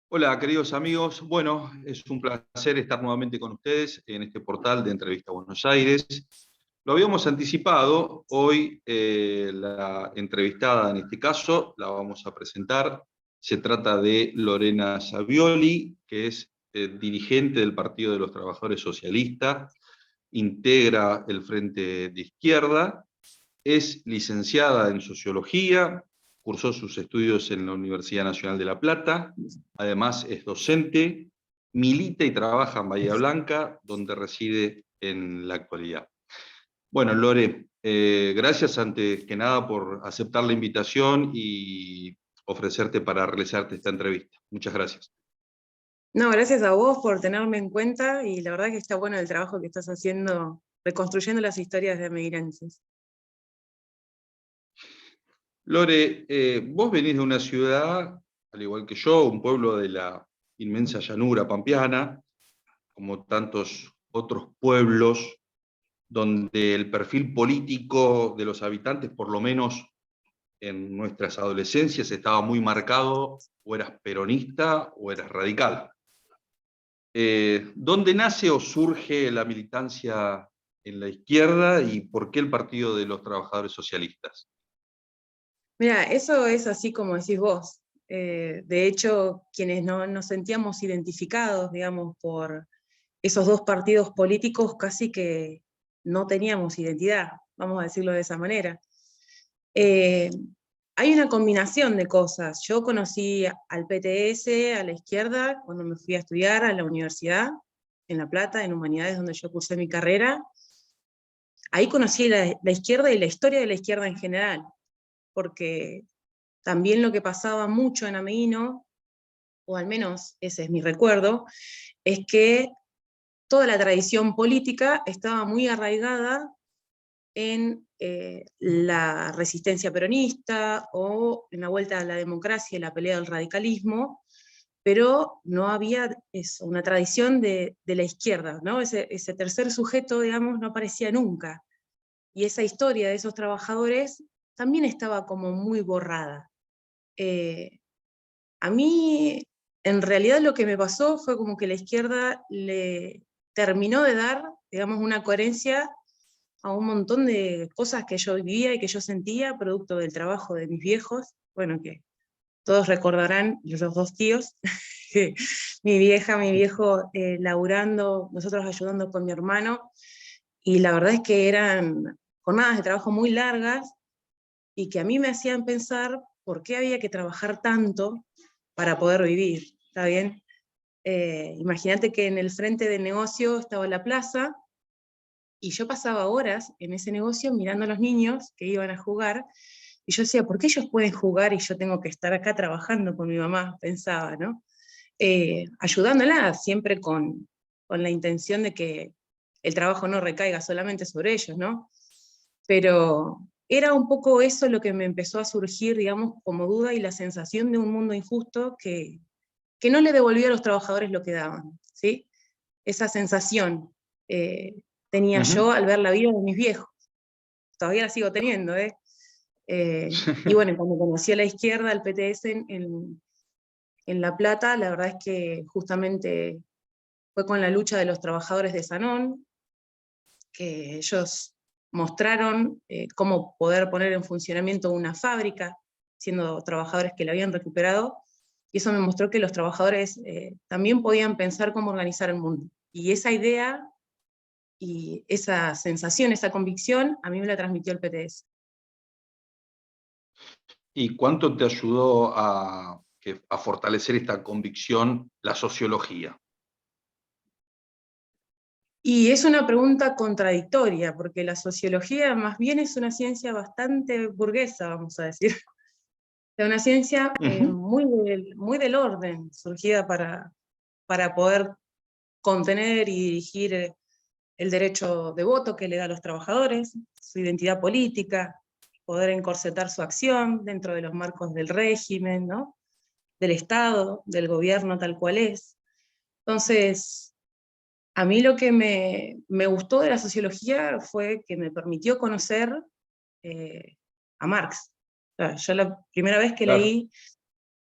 Hola, queridos amigos. Bueno, es un placer estar nuevamente con ustedes en este portal de Entrevista Buenos Aires. Lo habíamos anticipado, hoy la entrevistada en este caso la vamos a presentar. Se trata de Lorena Savioli, que es dirigente del Partido de los Trabajadores Socialistas, integra el Frente de Izquierda, es licenciada en Sociología, cursó sus estudios en la Universidad Nacional de La Plata, además es docente, milita y trabaja en Bahía Blanca, donde reside en la actualidad. Bueno, Lore, gracias antes que nada por aceptar la invitación y ofrecerte para realizarte esta entrevista. Muchas gracias. No, gracias a vos por tenerme en cuenta y la verdad que está bueno el trabajo que estás haciendo, reconstruyendo las historias de migrantes. Lore, vos venís de una ciudad, al igual que yo, un pueblo de la inmensa llanura pampeana, como tantos otros pueblos donde el perfil político de los habitantes, por lo menos en nuestras adolescencias, estaba muy marcado: o eras peronista o eras radical. ¿Dónde nace o surge la militancia en la izquierda y por qué el Partido de los Trabajadores Socialistas? Mira, eso es así como decís vos. De hecho, quienes no nos sentíamos identificados, digamos, por esos dos partidos políticos, casi que no teníamos identidad, vamos a decirlo de esa manera. Eh, Hay una combinación de cosas. Yo conocí al PTS, a la izquierda, cuando me fui a estudiar a la universidad, en La Plata, en Humanidades, donde yo cursé mi carrera. Ahí conocí la izquierda y la historia de la izquierda en general, porque también lo que pasaba mucho en Ameghino, o al menos ese es mi recuerdo, es que toda la tradición política estaba muy arraigada en la resistencia peronista o en la vuelta a la democracia y la pelea del radicalismo, pero no había una tradición de la izquierda, ¿no? Ese tercer sujeto, digamos, no aparecía nunca. Y esa historia de esos trabajadores también estaba como muy borrada. A mí, en realidad, lo que me pasó fue como que la izquierda le terminó de dar, digamos, una coherencia a un montón de cosas que yo vivía y que yo sentía, producto del trabajo de mis viejos, bueno, que todos recordarán, los dos tíos, mi vieja, mi viejo laburando, nosotros ayudando con mi hermano, y la verdad es que eran jornadas de trabajo muy largas y que a mí me hacían pensar por qué había que trabajar tanto para poder vivir, ¿está bien? Imagínate que en el frente del negocio estaba la plaza, y yo pasaba horas en ese negocio mirando a los niños que iban a jugar, y yo decía, ¿por qué ellos pueden jugar y yo tengo que estar acá trabajando con mi mamá? Pensaba, ¿no? Ayudándola, siempre con la intención de que el trabajo no recaiga solamente sobre ellos, ¿no? Pero era un poco eso lo que me empezó a surgir, digamos, como duda y la sensación de un mundo injusto que no le devolvía a los trabajadores lo que daban, ¿sí? Esa sensación tenía yo al ver la vida de mis viejos. Todavía la sigo teniendo, ¿eh? Y bueno, cuando conocí a la izquierda, al PTS en La Plata, la verdad es que justamente fue con la lucha de los trabajadores de Sanón, que ellos mostraron cómo poder poner en funcionamiento una fábrica, siendo trabajadores que la habían recuperado, y eso me mostró que los trabajadores también podían pensar cómo organizar el mundo. Y esa idea y esa sensación, esa convicción, a mí me la transmitió el PTS. ¿Y cuánto te ayudó a fortalecer esta convicción la sociología? Y es una pregunta contradictoria, porque la sociología más bien es una ciencia bastante burguesa, vamos a decir. Es una ciencia muy del orden, surgida para poder contener y dirigir el derecho de voto que le da a los trabajadores, su identidad política, poder encorsetar su acción dentro de los marcos del régimen, ¿no? Del Estado, del gobierno tal cual es. Entonces, a mí lo que me gustó de la sociología fue que me permitió conocer a Marx. O sea, yo la primera vez que Claro. leí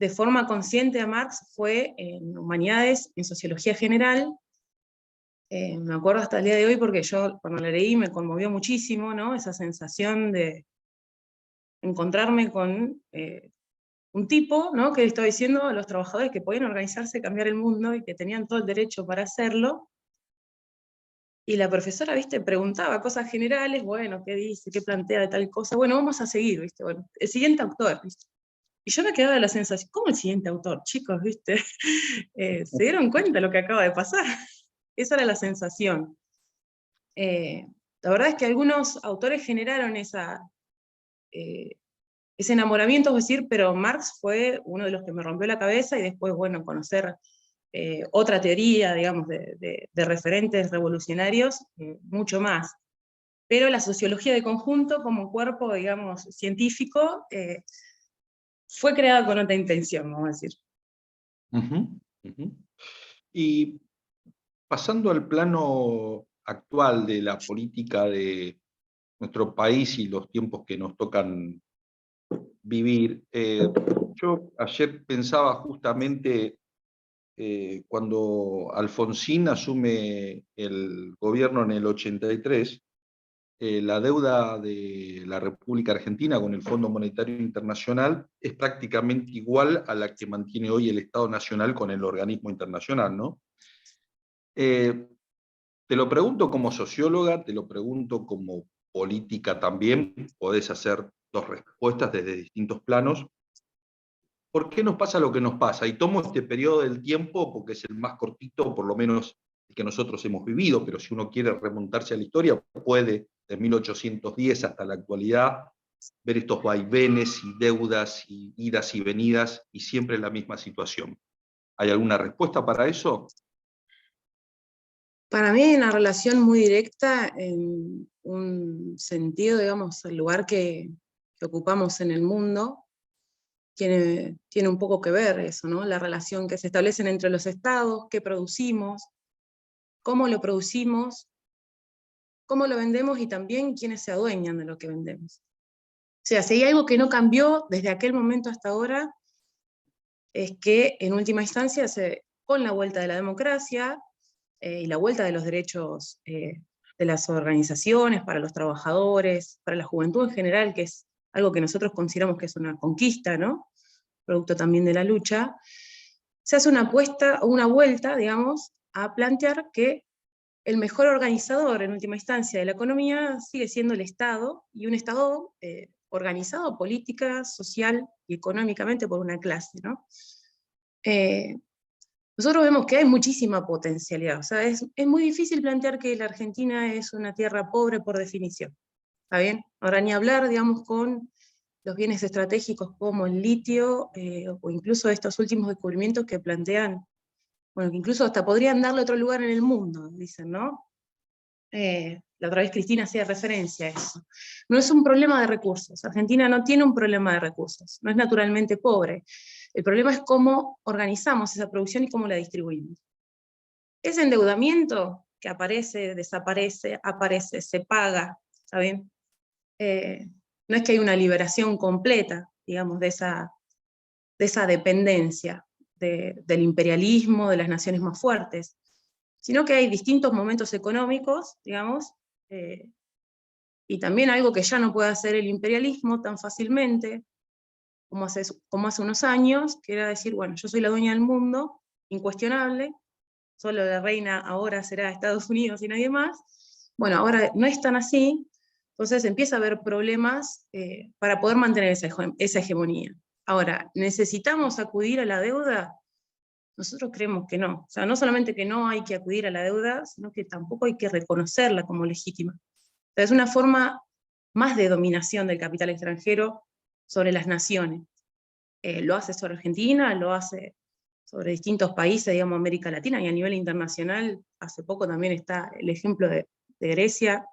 de forma consciente a Marx fue en humanidades, en sociología general. Me acuerdo hasta el día de hoy porque yo cuando la leí me conmovió muchísimo, ¿no? Esa sensación de encontrarme con un tipo, ¿no? Que estaba diciendo a los trabajadores que podían organizarse, cambiar el mundo, y que tenían todo el derecho para hacerlo. Y la profesora, ¿viste? Preguntaba cosas generales, bueno, ¿qué dice? ¿Qué plantea de tal cosa? Bueno, vamos a seguir, ¿viste? Bueno, el siguiente autor, ¿viste? Y yo me quedaba de la sensación, ¿cómo el siguiente autor? Chicos, ¿viste? ¿Se dieron cuenta de lo que acaba de pasar? Esa era la sensación. La verdad es que algunos autores generaron ese enamoramiento, es decir, pero Marx fue uno de los que me rompió la cabeza, y después, bueno, conocer otra teoría, digamos, de referentes revolucionarios, mucho más. Pero la sociología de conjunto, como cuerpo, digamos, científico, fue creada con otra intención, vamos a decir. Ujú, ujú. Y pasando al plano actual de la política de nuestro país y los tiempos que nos tocan vivir, yo ayer pensaba justamente cuando Alfonsín asume el gobierno en el 83, la deuda de la República Argentina con el Fondo Monetario Internacional es prácticamente igual a la que mantiene hoy el Estado Nacional con el organismo internacional, ¿no? Eh, Te lo pregunto como socióloga, te lo pregunto como política también, podés hacer dos respuestas desde distintos planos. ¿Por qué nos pasa lo que nos pasa? Y tomo este periodo del tiempo porque es el más cortito, por lo menos el que nosotros hemos vivido, pero si uno quiere remontarse a la historia, puede, de 1810 hasta la actualidad, ver estos vaivenes y deudas y idas y venidas, y siempre la misma situación. ¿Hay alguna respuesta para eso? Para mí hay una relación muy directa en un sentido, digamos, el lugar que ocupamos en el mundo, tiene un poco que ver eso, ¿no? La relación que se establecen entre los estados, qué producimos, cómo lo producimos, cómo lo vendemos, y también quiénes se adueñan de lo que vendemos. O sea, si hay algo que no cambió desde aquel momento hasta ahora, es que en última instancia, con la vuelta de la democracia y la vuelta de los derechos de las organizaciones, para los trabajadores, para la juventud en general, que es algo que nosotros consideramos que es una conquista, ¿no? Producto también de la lucha, se hace una apuesta o una vuelta, digamos, a plantear que el mejor organizador en última instancia de la economía sigue siendo el Estado, y un Estado organizado política, social y económicamente por una clase, ¿no? Eh, Nosotros vemos que hay muchísima potencialidad, o sea, es muy difícil plantear que la Argentina es una tierra pobre por definición, ¿está bien? Ahora ni hablar, digamos, con los bienes estratégicos como el litio, o incluso estos últimos descubrimientos que plantean, bueno, que incluso hasta podrían darle otro lugar en el mundo, dicen, ¿no? La otra vez Cristina hacía referencia a eso. No es un problema de recursos, Argentina no tiene un problema de recursos, no es naturalmente pobre. El problema es cómo organizamos esa producción y cómo la distribuimos. Ese endeudamiento que aparece, desaparece, aparece, se paga, ¿está bien? No es que hay una liberación completa, digamos, de esa dependencia del imperialismo, de las naciones más fuertes, sino que hay distintos momentos económicos, digamos, y también algo que ya no puede hacer el imperialismo tan fácilmente como hace unos años, que era decir, bueno, yo soy la dueña del mundo, incuestionable, solo la reina ahora será Estados Unidos y nadie más. Bueno, ahora no es tan así, entonces empieza a haber problemas para poder mantener esa hegemonía. Ahora, ¿necesitamos acudir a la deuda? Nosotros creemos que no. O sea, no solamente que no hay que acudir a la deuda, sino que tampoco hay que reconocerla como legítima. O sea, es una forma más de dominación del capital extranjero sobre las naciones. Lo hace sobre Argentina, lo hace sobre distintos países, digamos, América Latina, y a nivel internacional, hace poco también está el ejemplo de Grecia,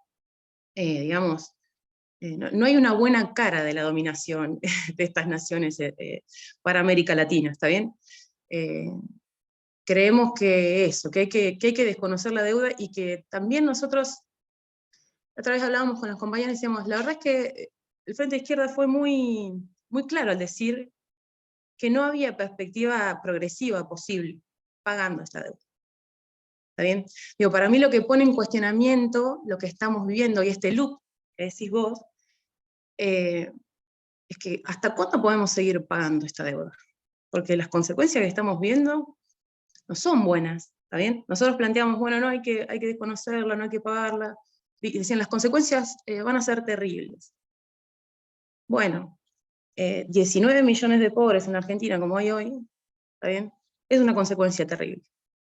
digamos, no hay una buena cara de la dominación de estas naciones para América Latina, ¿está bien? Creemos que eso, que hay que desconocer la deuda, y que también nosotros, otra vez hablábamos con los compañeros y decíamos, la verdad es que el Frente de Izquierda fue muy, muy claro al decir que no había perspectiva progresiva posible pagando esta deuda. ¿Está bien? Digo, para mí lo que pone en cuestionamiento lo que estamos viviendo y este loop que decís vos, es que ¿hasta cuándo podemos seguir pagando esta deuda? Porque las consecuencias que estamos viendo no son buenas, ¿está bien? Nosotros planteamos, bueno, no, hay que desconocerla, no hay que pagarla, y decían, las consecuencias van a ser terribles. Bueno, 19 millones de pobres en Argentina, como hay hoy, ¿está bien? Es una consecuencia terrible.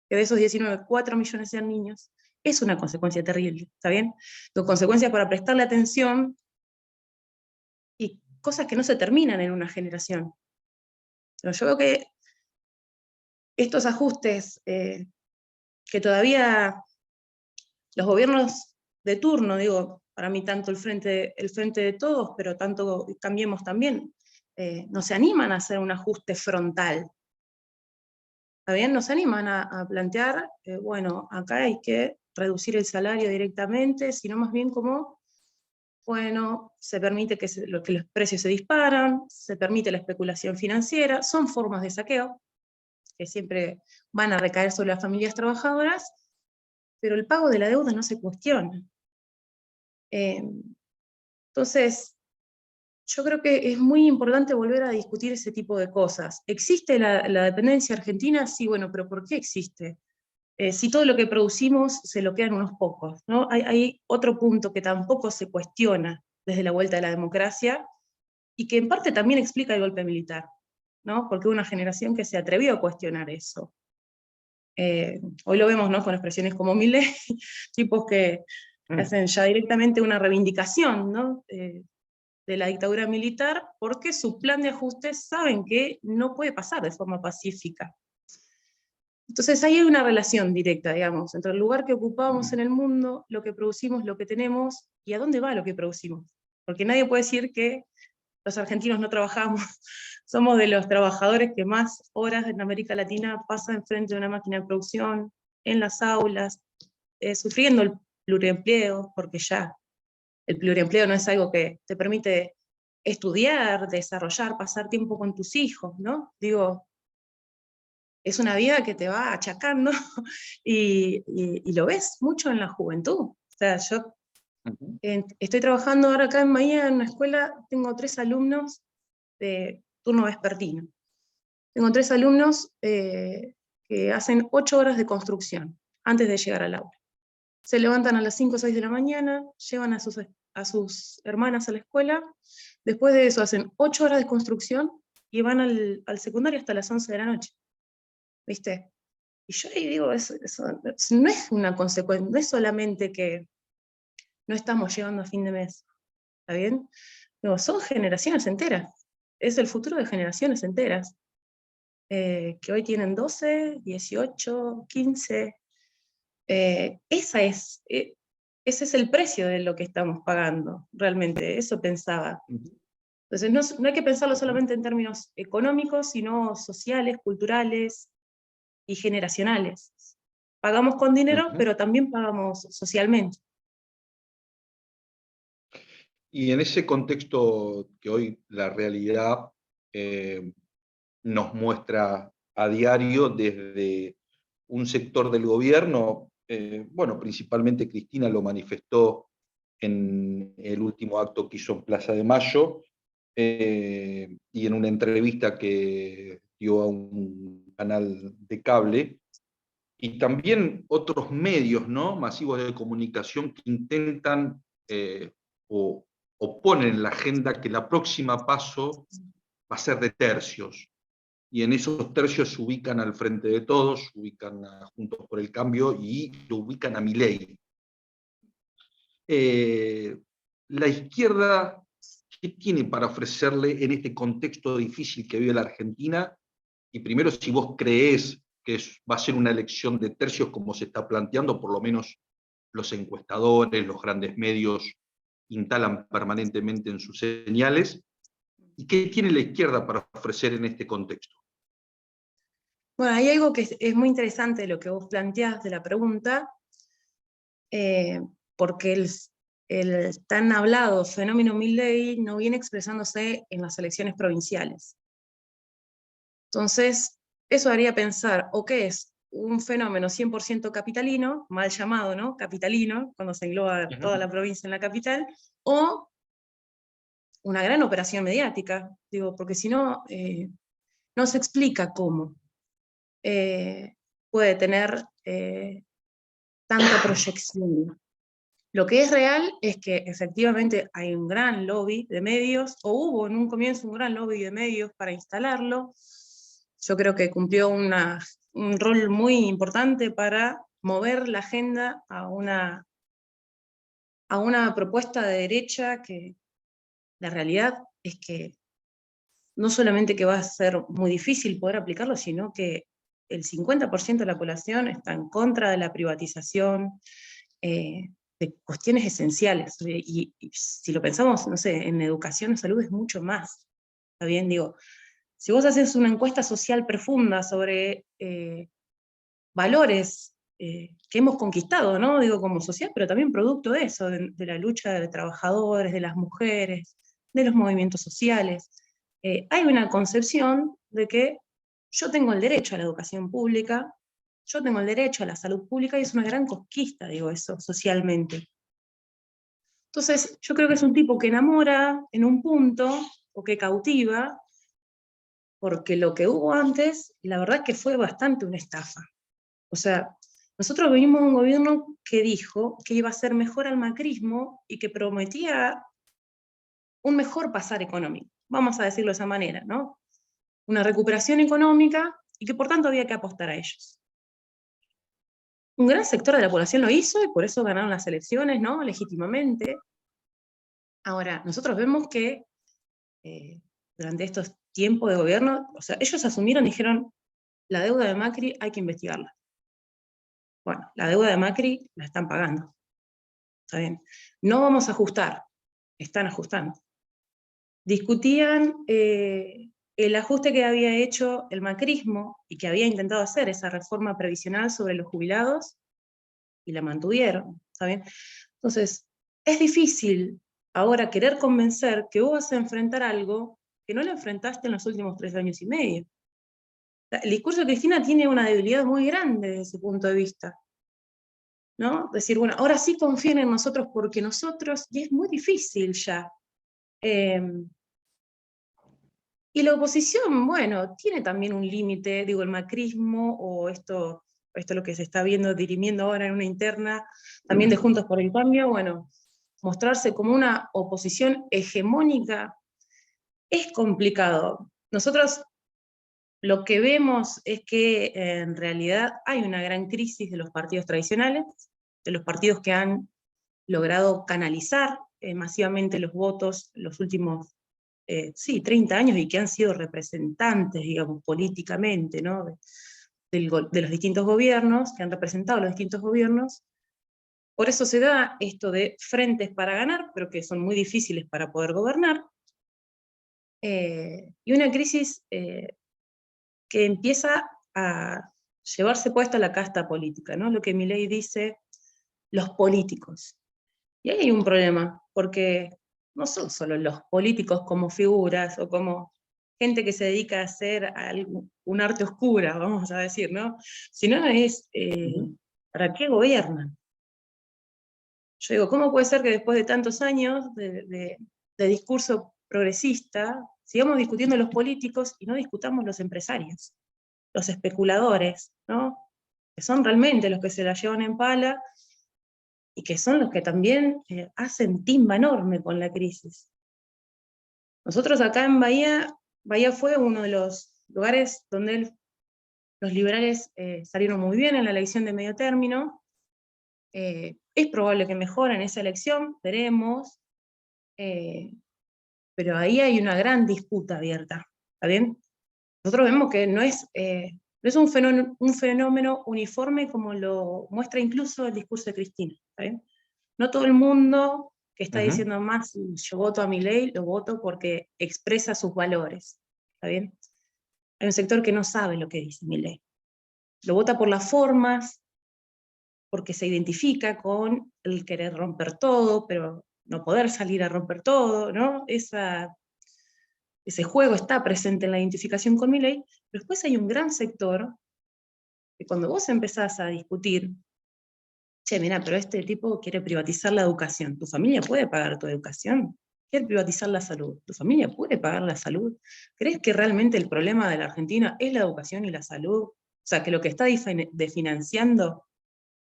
Que de esos 19, 4 millones sean niños, es una consecuencia terrible, ¿está bien? Son consecuencias para prestarle atención y cosas que no se terminan en una generación. Pero yo veo que estos ajustes que todavía los gobiernos de turno, digo, para mí tanto el frente de todos, pero tanto Cambiemos también, no se animan a hacer un ajuste frontal. ¿Está bien? No se animan a plantear, bueno, acá hay que reducir el salario directamente, sino más bien como, bueno, se permite que los precios se disparan, se permite la especulación financiera, son formas de saqueo, que siempre van a recaer sobre las familias trabajadoras, pero el pago de la deuda no se cuestiona. Entonces, yo creo que es muy importante volver a discutir ese tipo de cosas. ¿Existe la dependencia argentina? Sí, bueno, pero ¿por qué existe? Si todo lo que producimos se lo quedan unos pocos, ¿no? Hay otro punto que tampoco se cuestiona desde la vuelta de la democracia, y que en parte también explica el golpe militar, ¿no? Porque hubo una generación que se atrevió a cuestionar eso. Hoy lo vemos, ¿no? Con expresiones como Milei, tipos que hacen ya directamente una reivindicación, ¿no? De la dictadura militar, porque su plan de ajustes saben que no puede pasar de forma pacífica. Entonces ahí hay una relación directa, digamos, entre el lugar que ocupamos en el mundo, lo que producimos, lo que tenemos, y a dónde va lo que producimos. Porque nadie puede decir que los argentinos no trabajamos, somos de los trabajadores que más horas en América Latina pasan frente a una máquina de producción, en las aulas, sufriendo el pluriempleo, porque ya el pluriempleo no es algo que te permite estudiar, desarrollar, pasar tiempo con tus hijos, ¿no? Digo, es una vida que te va achacando y lo ves mucho en la juventud. O sea, yo estoy trabajando ahora acá en Bahía en una escuela, tengo 3 alumnos de turno vespertino. Tengo 3 alumnos que hacen 8 horas de construcción antes de llegar al aula. Se levantan a las 5 o 6 de la mañana, llevan a sus hermanas a la escuela, después de eso hacen 8 horas de construcción y van al secundario hasta las 11 de la noche. ¿Viste? Y yo ahí digo, eso no es una consecuencia, no es solamente que no estamos llegando a fin de mes, ¿está bien? No, son generaciones enteras, es el futuro de generaciones enteras, que hoy tienen 12, 18, 15, ese es el precio de lo que estamos pagando, realmente, eso pensaba. Entonces no hay que pensarlo solamente en términos económicos, sino sociales, culturales y generacionales. Pagamos con dinero, pero también pagamos socialmente. Y en ese contexto que hoy la realidad nos muestra a diario desde un sector del gobierno, bueno, principalmente Cristina lo manifestó en el último acto que hizo en Plaza de Mayo, y en una entrevista que dio a un canal de cable, y también otros medios, ¿no?, masivos de comunicación que intentan o ponen en la agenda que la próxima paso va a ser de tercios, y en esos tercios se ubican al Frente de Todos, ubican a Juntos por el Cambio y lo ubican a Milei. La izquierda, ¿qué tiene para ofrecerle en este contexto difícil que vive la Argentina? Y primero, si vos creés que va a ser una elección de tercios como se está planteando, por lo menos los encuestadores, los grandes medios instalan permanentemente en sus señales. ¿Y qué tiene la izquierda para ofrecer en este contexto? Bueno, hay algo que es muy interesante lo que vos planteás de la pregunta, porque el tan hablado fenómeno Milei no viene expresándose en las elecciones provinciales. Entonces, eso haría pensar, o qué es un fenómeno 100% capitalino, mal llamado, ¿no? Capitalino, cuando se engloba toda la provincia en la capital, o una gran operación mediática, digo, porque si no, no se explica cómo puede tener tanta proyección. Lo que es real es que efectivamente hay un gran lobby de medios, o hubo en un comienzo un gran lobby de medios para instalarlo. Yo creo que cumplió un rol muy importante para mover la agenda a una propuesta de derecha que la realidad es que no solamente que va a ser muy difícil poder aplicarlo, sino que el 50% de la población está en contra de la privatización, de cuestiones esenciales. Y si lo pensamos, no sé, en educación o salud es mucho más. ¿Está bien? Digo, si vos haces una encuesta social profunda sobre valores que hemos conquistado, ¿no? Digo, como sociedad, pero también producto de eso, de la lucha de trabajadores, de las mujeres, de los movimientos sociales. Hay una concepción de que yo tengo el derecho a la educación pública, yo tengo el derecho a la salud pública, y es una gran conquista, digo, eso, socialmente. Entonces, yo creo que es un tipo que enamora en un punto, o que cautiva, porque lo que hubo antes, la verdad que fue bastante una estafa. O sea, nosotros venimos de un gobierno que dijo que iba a ser mejor al macrismo y que prometía un mejor pasar económico, vamos a decirlo de esa manera, ¿no? Una recuperación económica y que por tanto había que apostar a ellos. Un gran sector de la población lo hizo y por eso ganaron las elecciones, ¿no? Legítimamente. Ahora, nosotros vemos que durante estos tiempos de gobierno, o sea, ellos asumieron, dijeron, la deuda de Macri hay que investigarla. Bueno, la deuda de Macri la están pagando. Está bien. No vamos a ajustar, están ajustando. Discutían el ajuste que había hecho el macrismo y que había intentado hacer, esa reforma previsional sobre los jubilados, y la mantuvieron. ¿Está bien? Entonces, es difícil ahora querer convencer que vos vas a enfrentar algo que no lo enfrentaste en los últimos 3 años y medio. El discurso de Cristina tiene una debilidad muy grande desde ese punto de vista, ¿no? Decir, bueno, ahora sí confíen en nosotros porque nosotros, y es muy difícil ya. Y la oposición, bueno, tiene también un límite, digo, el macrismo, o esto es lo que se está viendo, dirimiendo ahora en una interna, también de Juntos por el Cambio, bueno, mostrarse como una oposición hegemónica es complicado. Nosotros lo que vemos es que en realidad hay una gran crisis de los partidos tradicionales, de los partidos que han logrado canalizar masivamente los votos los últimos 30 años y que han sido representantes, digamos, políticamente, ¿no? de los distintos gobiernos, que han representado a los distintos gobiernos. Por eso se da esto de frentes para ganar, pero que son muy difíciles para poder gobernar, y una crisis que empieza a llevarse puesta la casta política, ¿no? Lo que Milei dice, los políticos. Y ahí hay un problema, porque no son solo los políticos como figuras o como gente que se dedica a hacer un arte oscura, vamos a decir, ¿no? Sino es, ¿para qué gobiernan? Yo digo, ¿cómo puede ser que después de tantos años de discurso progresista, sigamos discutiendo los políticos y no discutamos los empresarios, los especuladores, ¿no? Que son realmente los que se la llevan en pala y que son los que también hacen timba enorme con la crisis. Nosotros acá en Bahía fue uno de los lugares donde los liberales salieron muy bien en la elección de medio término. Es probable que mejoren esa elección, veremos, pero ahí hay una gran disputa abierta, ¿está bien? Nosotros vemos que no es un fenómeno uniforme como lo muestra incluso el discurso de Cristina, ¿está bien? No todo el mundo que está diciendo más, yo voto a Milei, lo voto porque expresa sus valores, ¿está bien? Hay un sector que no sabe lo que dice Milei. Lo vota por las formas, porque se identifica con el querer romper todo, pero no poder salir a romper todo, ¿no? ese juego está presente en la identificación con Milei, pero después hay un gran sector que cuando vos empezás a discutir, che, mira, pero este tipo quiere privatizar la educación, ¿tu familia puede pagar tu educación? ¿Quiere privatizar la salud? ¿Tu familia puede pagar la salud? ¿Crees que realmente el problema de la Argentina es la educación y la salud? O sea, que lo que está desfinanciando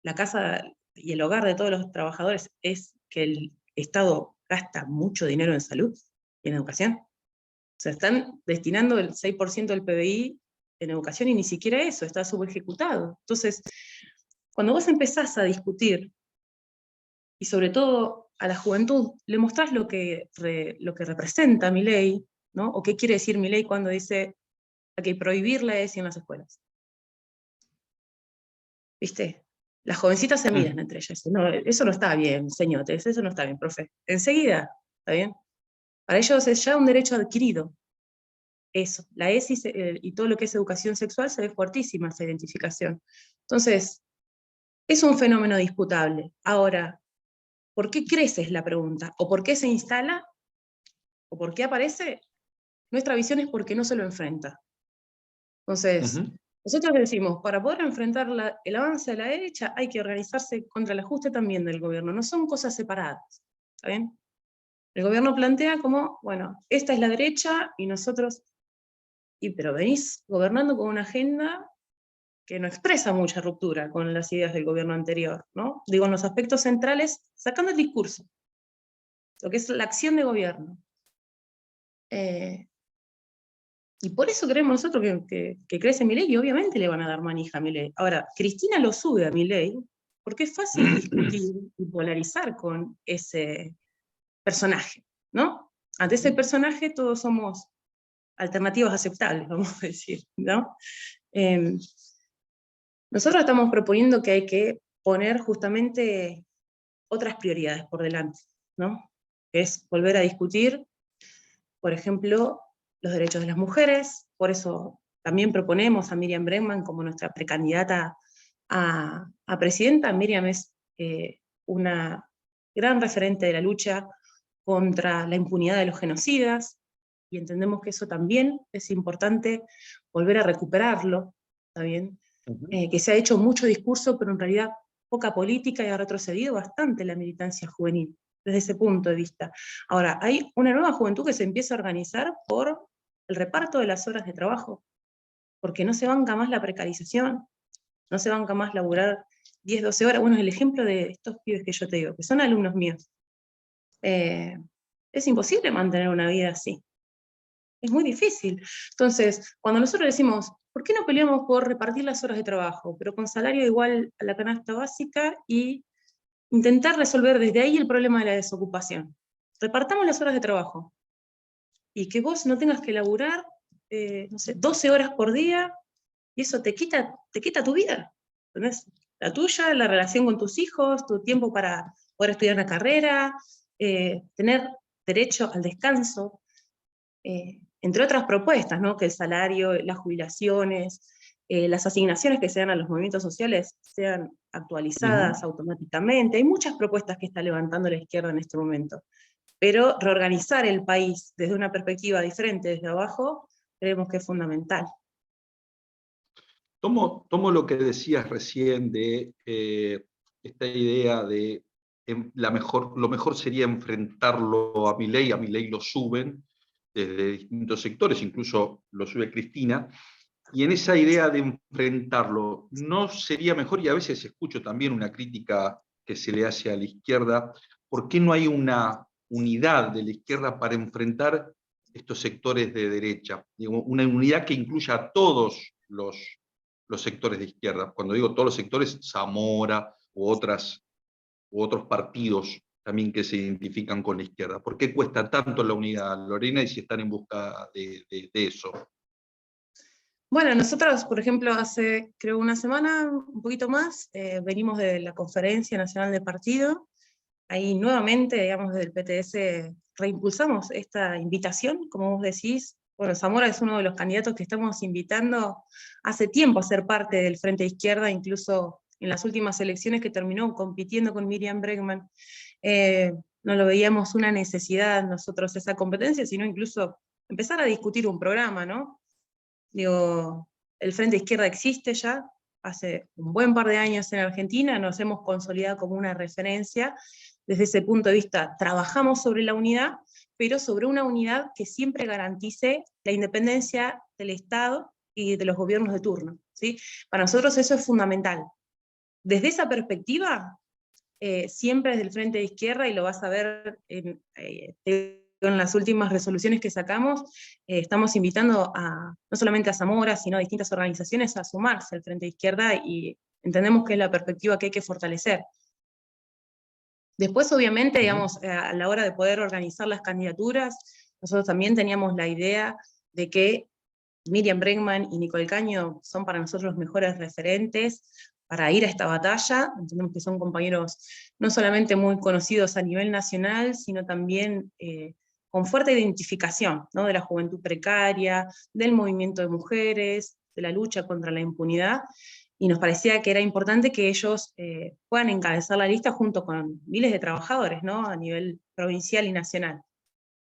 la casa y el hogar de todos los trabajadores es que el Estado gasta mucho dinero en salud y en educación. O sea, están destinando el 6% del PBI en educación y ni siquiera eso, está subejecutado. Entonces, cuando vos empezás a discutir, y sobre todo a la juventud, le mostrás lo que representa Milei, ¿no? O qué quiere decir Milei cuando dice que prohibir la ESI en las escuelas. ¿Viste? Las jovencitas se miran entre ellas. No, eso no está bien, señores, eso no está bien, profe. Enseguida, ¿está bien? Para ellos es ya un derecho adquirido. Eso, la ESI y todo lo que es educación sexual se ve fuertísima esa identificación. Entonces, es un fenómeno disputable. Ahora, ¿por qué crece es la pregunta? ¿O por qué se instala? ¿O por qué aparece? Nuestra visión es porque no se lo enfrenta. Entonces, nosotros decimos, para poder enfrentar el avance de la derecha hay que organizarse contra el ajuste también del gobierno, no son cosas separadas, ¿está bien? El gobierno plantea como, bueno, esta es la derecha y nosotros, pero venís gobernando con una agenda que no expresa mucha ruptura con las ideas del gobierno anterior, ¿no? Digo, en los aspectos centrales, sacando el discurso, lo que es la acción de gobierno. Y por eso creemos nosotros que crece Milei, y obviamente le van a dar manija a Milei. Ahora, Cristina lo sube a Milei, porque es fácil discutir y polarizar con ese personaje, ¿no? Ante ese personaje todos somos alternativas aceptables, vamos a decir, ¿no? Nosotros estamos proponiendo que hay que poner justamente otras prioridades por delante, ¿no? Es volver a discutir, por ejemplo, los derechos de las mujeres, por eso también proponemos a Miriam Bregman como nuestra precandidata a presidenta. Miriam es una gran referente de la lucha contra la impunidad de los genocidas, y entendemos que eso también es importante volver a recuperarlo, ¿está bien? Que se ha hecho mucho discurso, pero en realidad poca política, y ha retrocedido bastante la militancia juvenil desde ese punto de vista. Ahora, hay una nueva juventud que se empieza a organizar por el reparto de las horas de trabajo, porque no se banca más la precarización, no se banca más laburar 10, 12 horas. Bueno, el ejemplo de estos pibes que yo te digo, que son alumnos míos. Es imposible mantener una vida así. Es muy difícil. Entonces, cuando nosotros decimos, ¿por qué no peleamos por repartir las horas de trabajo, pero con salario igual a la canasta básica y intentar resolver desde ahí el problema de la desocupación? Repartamos las horas de trabajo y que vos no tengas que laburar, no sé, 12 horas por día, y eso te quita tu vida, ¿entendés? La tuya, la relación con tus hijos, tu tiempo para poder estudiar una carrera, tener derecho al descanso, entre otras propuestas, ¿no? Que el salario, las jubilaciones, las asignaciones que se dan a los movimientos sociales sean actualizadas automáticamente. Hay muchas propuestas que está levantando la izquierda en este momento. Pero reorganizar el país desde una perspectiva diferente, desde abajo, creemos que es fundamental. Tomo lo que decías recién de esta idea de lo mejor sería enfrentarlo a Milei lo suben desde distintos sectores, incluso lo sube Cristina, y en esa idea de enfrentarlo, ¿no sería mejor? Y a veces escucho también una crítica que se le hace a la izquierda, ¿por qué no hay una unidad de la izquierda para enfrentar estos sectores de derecha? Digo, una unidad que incluya a todos los sectores de izquierda. Cuando digo todos los sectores, Zamora u otros partidos también que se identifican con la izquierda. ¿Por qué cuesta tanto la unidad, Lorena, y si están en busca de eso? Bueno, nosotros, por ejemplo, hace creo una semana, un poquito más, venimos de la Conferencia Nacional de Partido. Ahí nuevamente, digamos, desde el PTS reimpulsamos esta invitación, como vos decís. Bueno, Zamora es uno de los candidatos que estamos invitando hace tiempo a ser parte del Frente de Izquierda, incluso en las últimas elecciones que terminó compitiendo con Miriam Bregman. No lo veíamos una necesidad nosotros esa competencia, sino incluso empezar a discutir un programa, ¿no? Digo, el Frente Izquierda existe ya, hace un buen par de años en Argentina, nos hemos consolidado como una referencia. Desde ese punto de vista, trabajamos sobre la unidad, pero sobre una unidad que siempre garantice la independencia del Estado y de los gobiernos de turno, ¿sí? Para nosotros eso es fundamental. Desde esa perspectiva, siempre desde el Frente de Izquierda, y lo vas a ver en las últimas resoluciones que sacamos, estamos invitando no solamente a Zamora, sino a distintas organizaciones a sumarse al Frente de Izquierda, y entendemos que es la perspectiva que hay que fortalecer. Después, obviamente, digamos, a la hora de poder organizar las candidaturas, nosotros también teníamos la idea de que Miriam Bregman y Nicole Caño son para nosotros los mejores referentes para ir a esta batalla. Entendemos que son compañeros no solamente muy conocidos a nivel nacional, sino también con fuerte identificación, ¿no? De la juventud precaria, del movimiento de mujeres, de la lucha contra la impunidad, y nos parecía que era importante que ellos puedan encabezar la lista junto con miles de trabajadores, ¿no? A nivel provincial y nacional.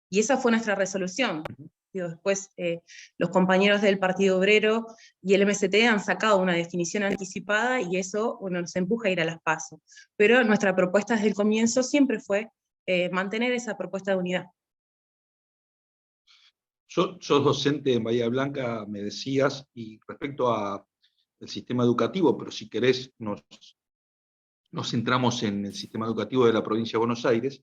Y esa fue nuestra resolución. Después los compañeros del Partido Obrero y el MST han sacado una definición anticipada, y eso, bueno, nos empuja a ir a las PASO. Pero nuestra propuesta desde el comienzo siempre fue mantener esa propuesta de unidad. Sos docente en Bahía Blanca, me decías, y respecto al sistema educativo, pero si querés nos centramos en el sistema educativo de la provincia de Buenos Aires.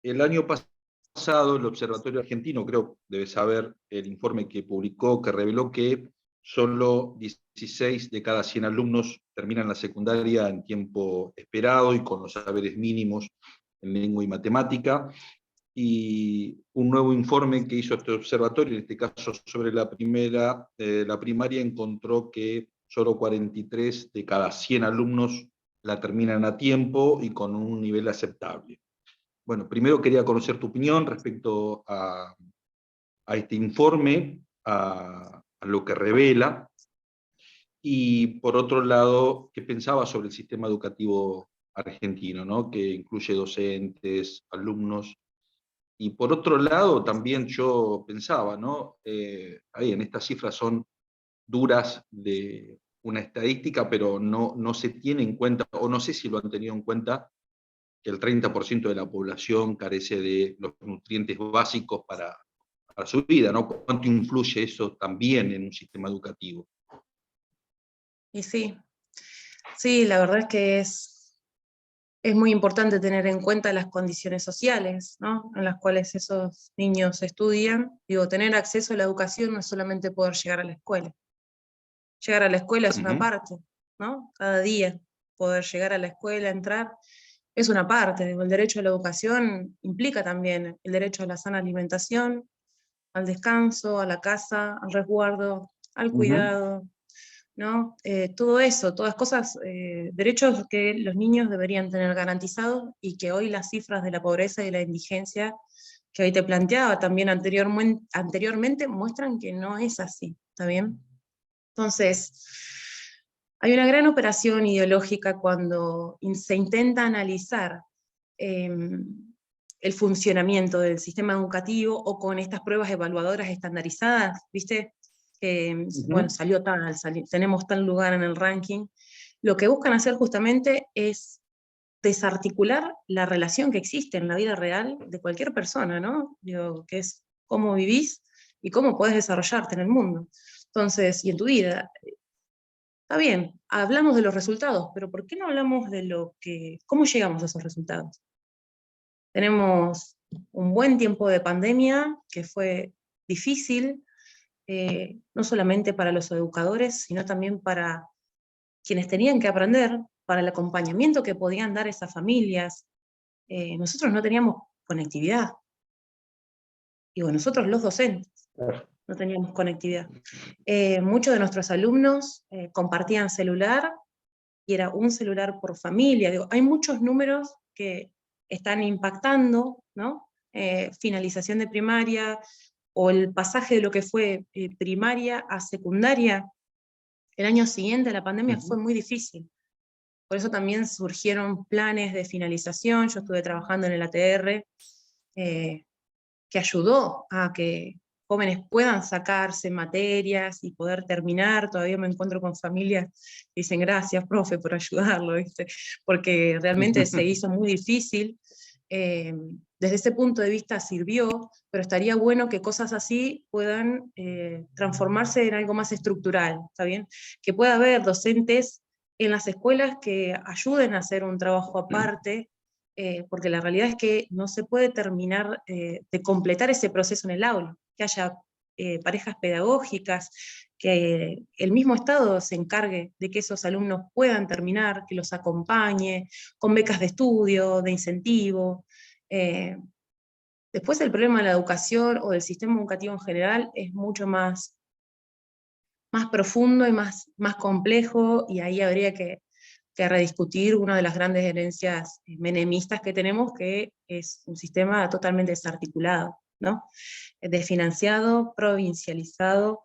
El año pasado, el Observatorio Argentino, creo debes saber el informe que publicó, que reveló que solo 16 de cada 100 alumnos terminan la secundaria en tiempo esperado y con los saberes mínimos en lengua y matemática. Y un nuevo informe que hizo este observatorio, en este caso sobre la primaria, encontró que solo 43 de cada 100 alumnos la terminan a tiempo y con un nivel aceptable. Bueno, primero quería conocer tu opinión respecto a este informe, a lo que revela, y por otro lado, qué pensabas sobre el sistema educativo argentino, ¿no? Que incluye docentes, alumnos. Y por otro lado, también yo pensaba, ¿no? Bien, estas cifras son duras de una estadística, pero no se tiene en cuenta, o no sé si lo han tenido en cuenta, que el 30% de la población carece de los nutrientes básicos para su vida, ¿no? ¿Cuánto influye eso también en un sistema educativo? Y sí, la verdad es que es muy importante tener en cuenta las condiciones sociales, ¿no? En las cuales esos niños estudian. Digo, tener acceso a la educación no es solamente poder llegar a la escuela. Llegar a la escuela es una parte, ¿no? Cada día poder llegar a la escuela, entrar, es una parte. El derecho a la educación implica también el derecho a la sana alimentación, al descanso, a la casa, al resguardo, al cuidado, ¿no? Todo eso, todas cosas, derechos que los niños deberían tener garantizados, y que hoy las cifras de la pobreza y la indigencia que hoy te planteaba también anteriormente muestran que no es así, ¿está bien? Entonces, hay una gran operación ideológica cuando se intenta analizar el funcionamiento del sistema educativo, o con estas pruebas evaluadoras estandarizadas, ¿viste? Que, bueno, salió tal, tenemos tal lugar en el ranking. Lo que buscan hacer justamente es desarticular la relación que existe en la vida real de cualquier persona, ¿no? Digo, que es cómo vivís y cómo podés desarrollarte en el mundo. Entonces, y en tu vida. Está bien, hablamos de los resultados, pero ¿por qué no hablamos de cómo llegamos a esos resultados? Tenemos un buen tiempo de pandemia que fue difícil, no solamente para los educadores, sino también para quienes tenían que aprender, para el acompañamiento que podían dar esas familias. Nosotros no teníamos conectividad. Digo, nosotros los docentes no teníamos conectividad. Muchos de nuestros alumnos compartían celular, y era un celular por familia. Digo, hay muchos números que están impactando, ¿no? Finalización de primaria, o el pasaje de lo que fue primaria a secundaria, el año siguiente a la pandemia fue muy difícil. Por eso también surgieron planes de finalización. Yo estuve trabajando en el ATR, que ayudó a que jóvenes puedan sacarse materias y poder terminar. Todavía me encuentro con familias que dicen gracias, profe, por ayudarlo, ¿viste? Porque realmente se hizo muy difícil. Desde ese punto de vista sirvió, pero estaría bueno que cosas así puedan transformarse en algo más estructural, ¿está bien? Que pueda haber docentes en las escuelas que ayuden a hacer un trabajo aparte, porque la realidad es que no se puede terminar de completar ese proceso en el aula, que haya parejas pedagógicas, que el mismo Estado se encargue de que esos alumnos puedan terminar, que los acompañe, con becas de estudio, de incentivo. Después el problema de la educación o del sistema educativo en general es mucho más profundo y más complejo, y ahí habría que rediscutir una de las grandes herencias menemistas que tenemos, que es un sistema totalmente desarticulado, ¿no? Desfinanciado, provincializado,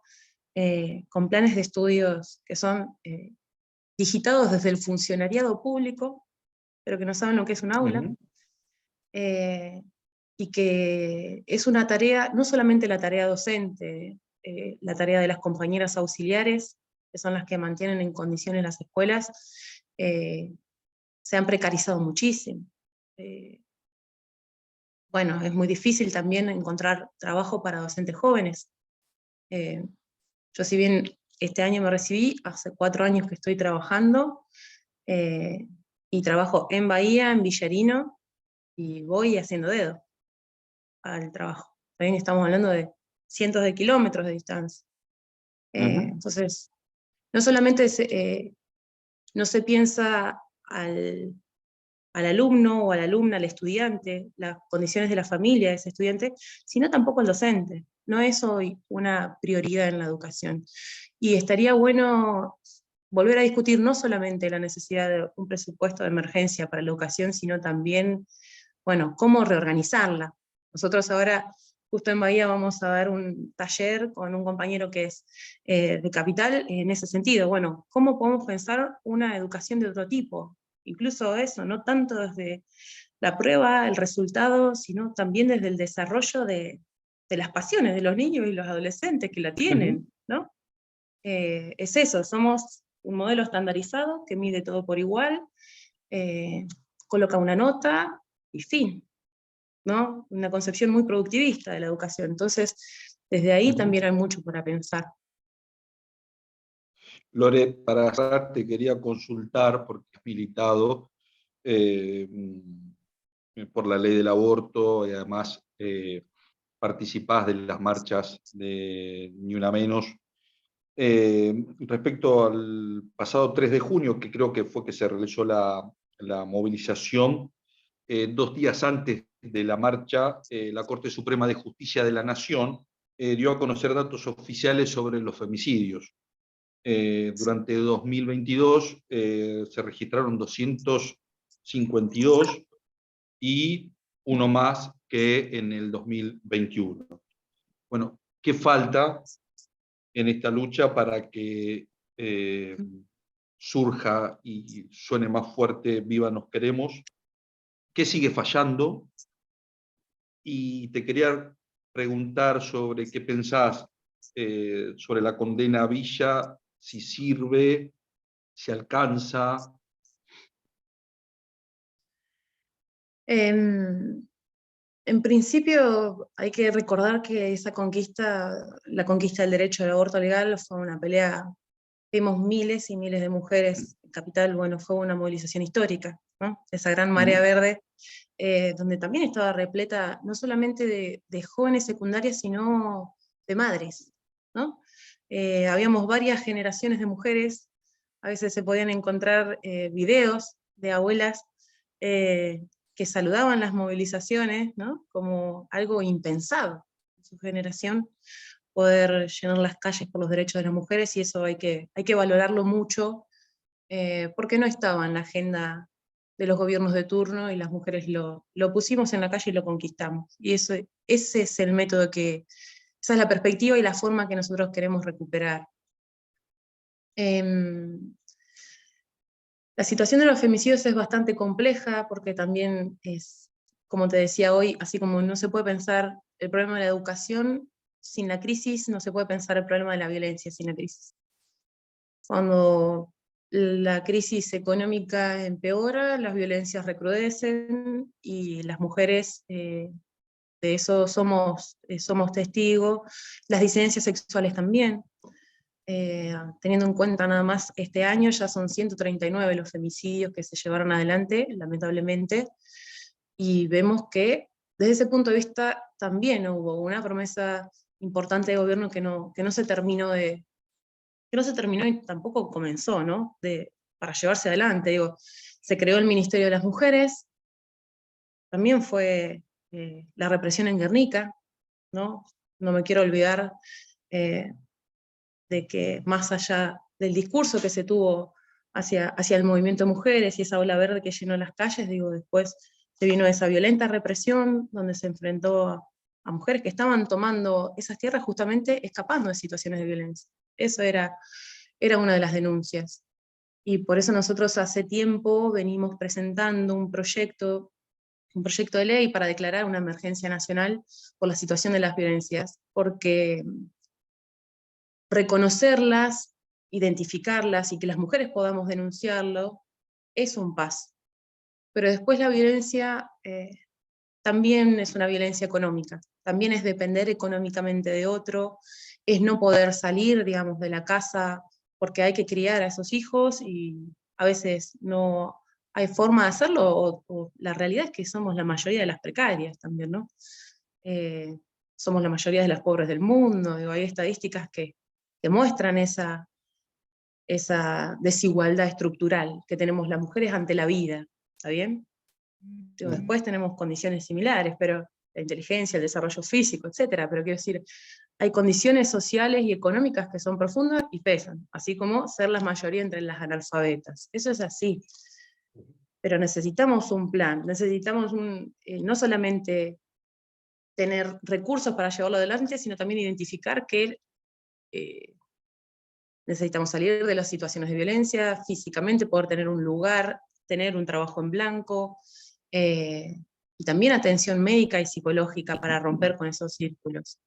con planes de estudios que son digitados desde el funcionariado público, pero que no saben lo que es un aula, y que es una tarea, no solamente la tarea docente, la tarea de las compañeras auxiliares, que son las que mantienen en condiciones las escuelas, se han precarizado muchísimo. Bueno, es muy difícil también encontrar trabajo para docentes jóvenes. Yo, si bien este año me recibí, hace 4 años que estoy trabajando, y trabajo en Bahía, en Villarino, y voy haciendo dedo al trabajo. También estamos hablando de cientos de kilómetros de distancia. Entonces, no solamente no se piensa al alumno o a la alumna, al estudiante, las condiciones de la familia de ese estudiante, sino tampoco al docente. No es hoy una prioridad en la educación. Y estaría bueno volver a discutir no solamente la necesidad de un presupuesto de emergencia para la educación, sino también, bueno, cómo reorganizarla. Nosotros ahora, justo en Bahía, vamos a dar un taller con un compañero que es de Capital en ese sentido. Bueno, ¿cómo podemos pensar una educación de otro tipo? Incluso eso, no tanto desde la prueba, el resultado, sino también desde el desarrollo de las pasiones de los niños y los adolescentes que la tienen, ¿no? Es eso, somos un modelo estandarizado que mide todo por igual, coloca una nota y fin, ¿no? Una concepción muy productivista de la educación. Entonces, desde ahí también hay mucho para pensar. Lore, para cerrar, te quería consultar, porque has militado por la ley del aborto y además participás de las marchas de Ni Una Menos. Respecto al pasado 3 de junio, que creo que fue que se realizó la movilización, 2 días antes de la marcha, la Corte Suprema de Justicia de la Nación dio a conocer datos oficiales sobre los femicidios. Durante 2022 se registraron 252 y uno más que en el 2021. Bueno, ¿qué falta en esta lucha para que surja y suene más fuerte Viva Nos Queremos? ¿Qué sigue fallando? Y te quería preguntar sobre qué pensás sobre la condena a Villa, si sirve, si alcanza. En principio hay que recordar que esa conquista, la conquista del derecho al aborto legal, fue una pelea, vimos miles y miles de mujeres en Capital, bueno, fue una movilización histórica, ¿no? Esa gran marea verde, donde también estaba repleta no solamente de jóvenes secundarias, sino de madres, ¿no? Habíamos varias generaciones de mujeres, a veces se podían encontrar videos de abuelas que saludaban las movilizaciones, ¿no? Como algo impensado en su generación, poder llenar las calles por los derechos de las mujeres, y eso hay que valorarlo mucho, porque no estaba en la agenda de los gobiernos de turno, y las mujeres lo pusimos en la calle y lo conquistamos. Y ese es el método esa es la perspectiva y la forma que nosotros queremos recuperar. La situación de los femicidios es bastante compleja, porque también es, como te decía hoy, así como no se puede pensar el problema de la educación sin la crisis no se puede pensar el problema de la violencia sin la crisis. Cuando la crisis económica empeora, las violencias recrudecen y las mujeres de eso somos testigos, las disidencias sexuales también. Teniendo en cuenta nada más este año, ya son 139 los femicidios que se llevaron adelante, lamentablemente, y vemos que desde ese punto de vista también hubo una promesa importante de gobierno que no se terminó y tampoco comenzó, ¿no? Para llevarse adelante. Digo, se creó el Ministerio de las Mujeres, también fue la represión en Guernica, ¿no? No me quiero olvidar de que más allá del discurso que se tuvo hacia el movimiento de mujeres y esa ola verde que llenó las calles, digo, después se vino esa violenta represión donde se enfrentó a mujeres que estaban tomando esas tierras justamente escapando de situaciones de violencia. Eso era una de las denuncias. Y por eso nosotros hace tiempo venimos presentando un proyecto de ley para declarar una emergencia nacional por la situación de las violencias, porque reconocerlas, identificarlas y que las mujeres podamos denunciarlo es un paso. Pero después la violencia también es una violencia económica, también es depender económicamente de otro, es no poder salir, digamos, de la casa porque hay que criar a esos hijos y a veces no hay forma de hacerlo, o la realidad es que somos la mayoría de las precarias también, ¿no? Somos la mayoría de las pobres del mundo, digo, hay estadísticas que muestran esa desigualdad estructural que tenemos las mujeres ante la vida, ¿está bien? Digo, después tenemos condiciones similares, pero la inteligencia, el desarrollo físico, etcétera, pero quiero decir, hay condiciones sociales y económicas que son profundas y pesan, así como ser la mayoría entre las analfabetas. Eso es así. Pero necesitamos un plan, necesitamos no solamente tener recursos para llevarlo adelante, sino también identificar que necesitamos salir de las situaciones de violencia, físicamente poder tener un lugar, tener un trabajo en blanco, y también atención médica y psicológica para romper con esos círculos.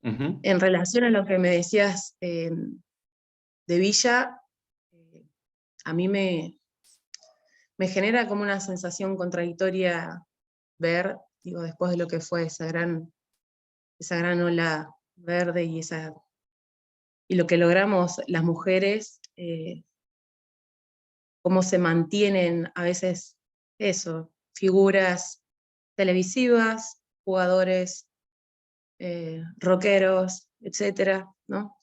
En relación a lo que me decías de Villa, a mí me genera como una sensación contradictoria ver, digo, después de lo que fue esa gran ola verde y lo que logramos las mujeres, cómo se mantienen a veces eso, figuras televisivas, jugadores, rockeros, etcétera, ¿no?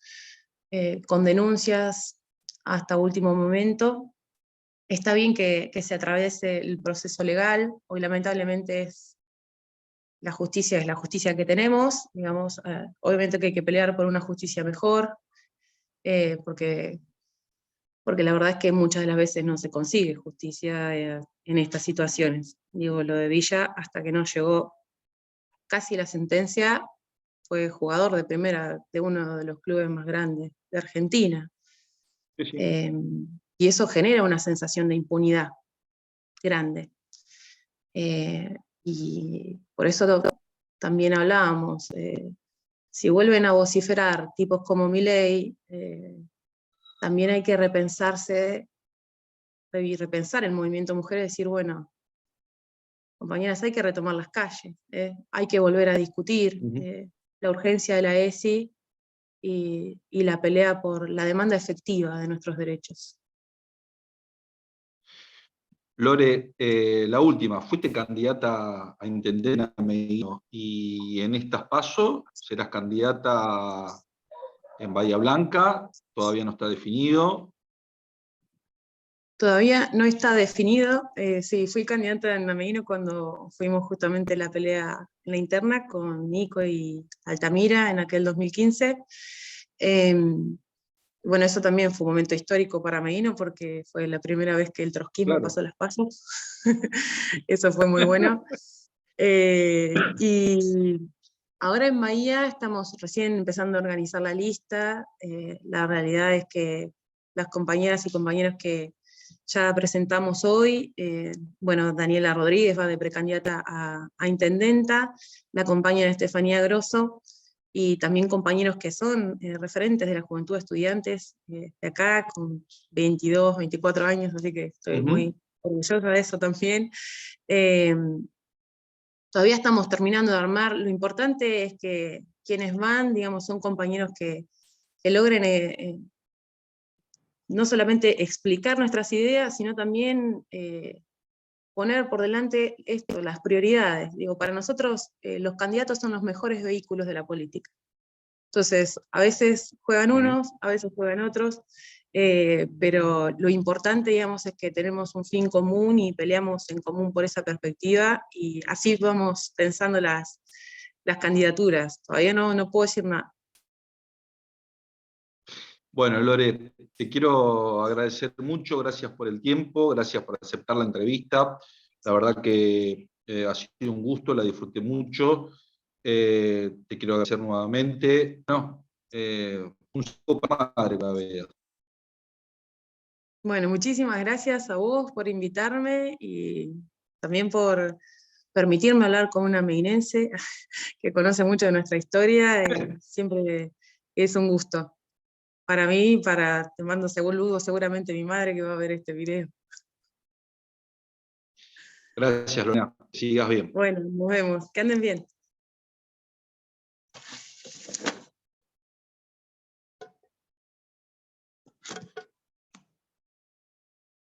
Con denuncias hasta último momento. Está bien que se atraviese el proceso legal, hoy lamentablemente es la justicia que tenemos, digamos, obviamente que hay que pelear por una justicia mejor, porque la verdad es que muchas de las veces no se consigue justicia en estas situaciones. Digo, lo de Villa, hasta que no llegó casi la sentencia, fue jugador de primera de uno de los clubes más grandes de Argentina. Sí, sí. Y eso genera una sensación de impunidad grande. Y por eso también hablábamos, si vuelven a vociferar tipos como Milei, también hay que repensar el movimiento mujer y decir, bueno, compañeras, hay que retomar las calles, hay que volver a discutir la urgencia de la ESI y la pelea por la demanda efectiva de nuestros derechos. Lore, la última, fuiste candidata a intendenta en Meguino y en estas PASO serás candidata en Bahía Blanca, todavía no está definido. Todavía no está definido. Sí, fui candidata en Meguino cuando fuimos justamente la pelea en la interna con Nico y Altamira en aquel 2015. Bueno, eso también fue un momento histórico para Meguino porque fue la primera vez que el trotskismo pasó las PASO. Eso fue muy bueno. Y ahora en Bahía estamos recién empezando a organizar la lista. La realidad es que las compañeras y compañeros que ya presentamos hoy, bueno, Daniela Rodríguez va de precandidata a intendenta, la acompaña Estefanía Grosso, y también compañeros que son referentes de la juventud de estudiantes de acá, con 22, 24 años, así que estoy muy orgullosa de eso también. Todavía estamos terminando de armar, lo importante es que quienes van, digamos, son compañeros que logren no solamente explicar nuestras ideas, sino también poner por delante esto, las prioridades. Digo, para nosotros los candidatos son los mejores vehículos de la política. Entonces, a veces juegan unos, a veces juegan otros, pero lo importante, digamos, es que tenemos un fin común y peleamos en común por esa perspectiva, y así vamos pensando las candidaturas. Todavía no puedo decir nada. Bueno, Lore, te quiero agradecer mucho, gracias por el tiempo, gracias por aceptar la entrevista. La verdad que ha sido un gusto, la disfruté mucho. Te quiero agradecer nuevamente. No, un saludo para madre, para ver. Bueno, muchísimas gracias a vos por invitarme y también por permitirme hablar con una meinense que conoce mucho de nuestra historia. Siempre es un gusto. Para mí, te mando saludos seguramente mi madre que va a ver este video. Gracias, Lorena. Sigas bien. Bueno, nos vemos. Que anden bien.